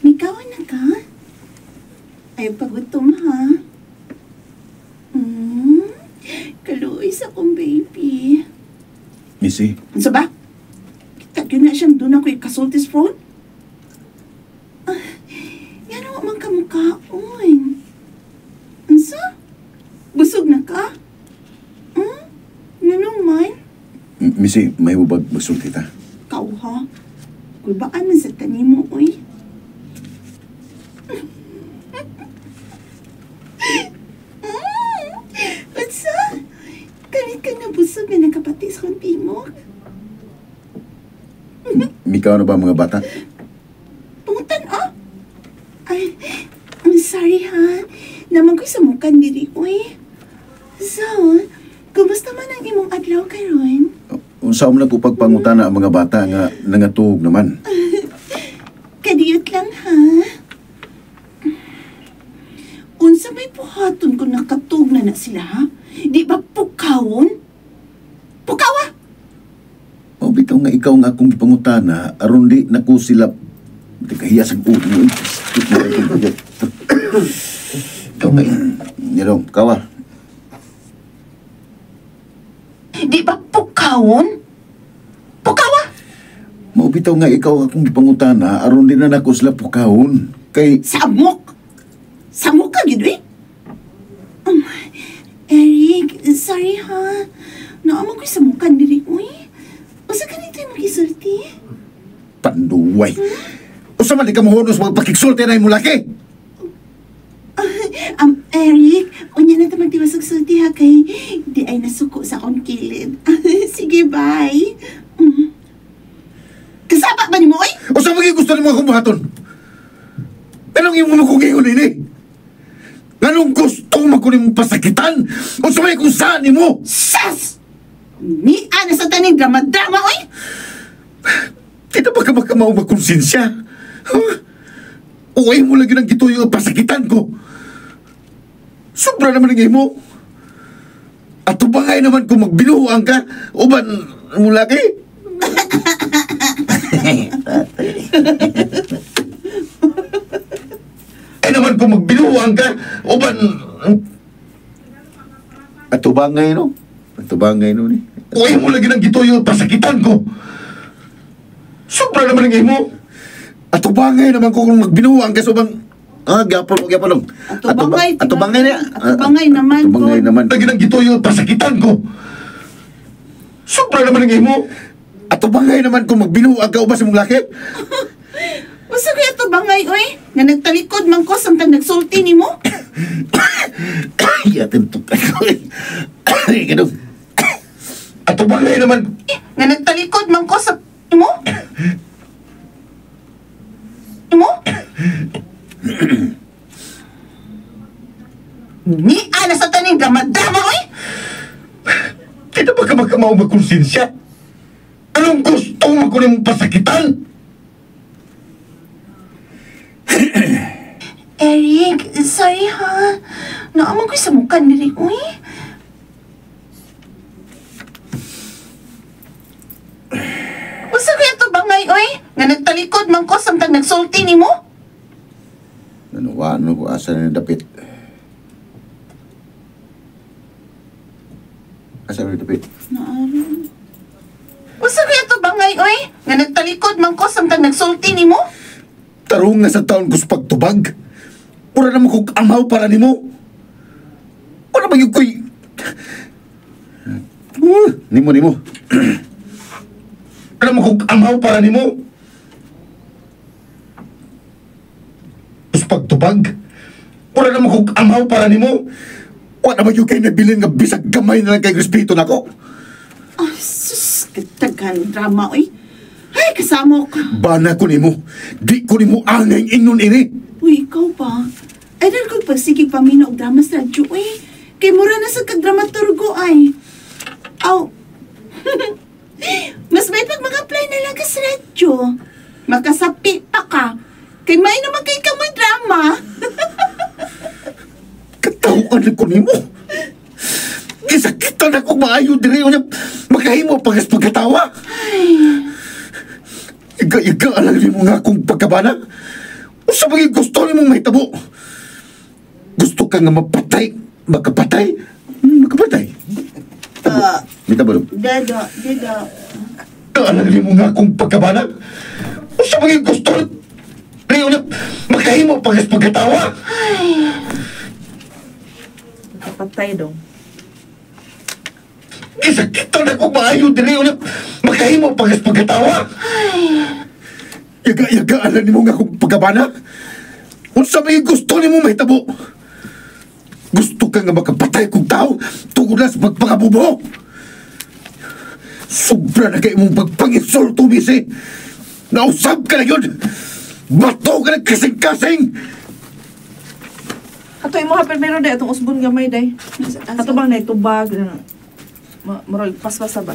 May kawan na ka? Ay, pagutom ha? Kaluoy sa kong baby. Missy, Ano ba? Kita yun na siyang doon ako ikasultis phone? Yan ako man kamukhaon. Ansa? Busog na ka? Nanong man? Missy, may hubag busog kita. Kau ha? Kulbaan man sa tanim mo, uy. Ansa? Kanit ka na busog na nakapatis kong timog? Mikaw na ba mga bata? Pungutan, oh! Ay, I'm sorry ha. Naman ko'y samukan diri, uy. So, kumusta man ang imong adlaw karon? Unsa mo na ko pagpangutana ang mga bata nga nangatug naman? Kadiyot lang ha. Unsa may puhaton kung nakatug na sila ha? Di ba pukawon? Pukawa! O bitaw nga ikaw nga akong gipangutana aron di nako sila di kahiya sa ulo. Ikaw nga niro kawa. Di ba pukawon? Pukawa! Mao bitaw nga ikaw akong gipangutana aron di na nako sila pukahon. Kay Samok! Samok ka, gid eh? Eric, sorry ha. Naaman ko'y samukan diri, uy. Usa ka nito yung makisulti? panduway. Usa man di ka mohonos magpakigsulti na imong laki. Eric, unya na ito magtiwasag-sulti ha kay di ay nasuko sa akong kilid. Sige, bye. Kasapa ba ni mo, oy? Usa man gusto nimo akong buhaton? Anong imo mo kong ingon ini? Anong gusto mo ko nimong pasakitan? Usa may kung saan nimo? Sas! Ni ana sa taning drama-drama, oy! Di na ba ka makamao magkonsensya? Huh? Uway mo lagi ng gituyo ang pasakitan ko. Sobra naman ang imo. At tubangay naman kung magbinuhuan ka, uban mo lagi. Ay naman kung magbinuhuan ka, uban... At tubangay no? At tubangay no ni? Uway mo lagi ng gituyo ang pasakitan ko. Sobra naman ang imo. At tubangay naman kung magbinuhuan ka, so bang... gapon lang. Atubangay niya. Atubangay naman. Atubangay naman. Lagi ng gituyo, pasakitan ko. Sobra naman ang imo. Atubangay naman kung magbinuhuan ka, ubas mong laki. Usa kaya atubangay, oy? Nga nagtalikod man ko samtang nagsulti ni mo? Ay, atin to. Ay, ganun. Atubangay naman. Nga nagtalikod man ko sa... Imo? Imo? Ni ana sa taning drama-drama, oy! Di na ba ka magkamao magkonsensya? Anong gusto mo ko nimong pasakitan? Eric, sorry ha. Naaman ko'y samukan nila, oy. Usa kaya to bangay, oy? Nga nagtalikod man ko samtang nagsulti ni mo? Ano ko asa na dapit? Asa na dapit? Naaman. Usa kaya to bangay, oy? Nga nagtalikod man ko samtang nagsulti ni mo? Tarong nga sa taon ko sa pagtubag. Pura naman kong amaw para ni mo. Wala ba yung ko'y... Nimo. Wala naman kong amaw para ni mo. Sa pagtubag. Pura naman kong amaw para ni mo. Wala naman yung kayo nabilin nga bisag gamay na lang kay respeto na ko. Oh, sus, katagan drama, oy. Ay, kasama ko. Bana ko ni mo. Di ko ni mo angay ingnon ini. Uy, ikaw ba? Ay, dahil kong pagsigig pamina og drama sa radyo, eh. Kay mura na sa kagdramaturgo, ay. Aw. Mas may pag mag-apply na lang ka sa radyo. Makasapi pa ka. Kay may naman kay ka may drama. Katawaan na ko ni mo. Kisakitan ako maayo diri. Makahimo pagas pagkatawa. Ay. Yaga-yaga alam ni mo nga akong pagkabana. O sa mga gusto ni mong mahitabo. Gusto ka nga mapatay, makapatay, makapatay. Mitabo rin. Dada. Alam ni mo nga akong pagkabana. O sa mga gusto ni mo makahimo pagas pagkatawa. Kapatay dong. Isakita na kong maayo dili ulit makahimo pagas pagkatawa. Yaga-yaga alam ni mo nga akong pagkabana. Unsa may gusto ni mo mahitabo. Gusto ka nga makapatay kong tao tungkol na sa pagpangabubo. Sobra na kayo mong pagpangisulto, Missy. Nausap ka na yun. Bato ka na kasing-kasing. Ato imo hapin meron day atong usbon gamay day. Ato bang naitubag na marag paspas ba?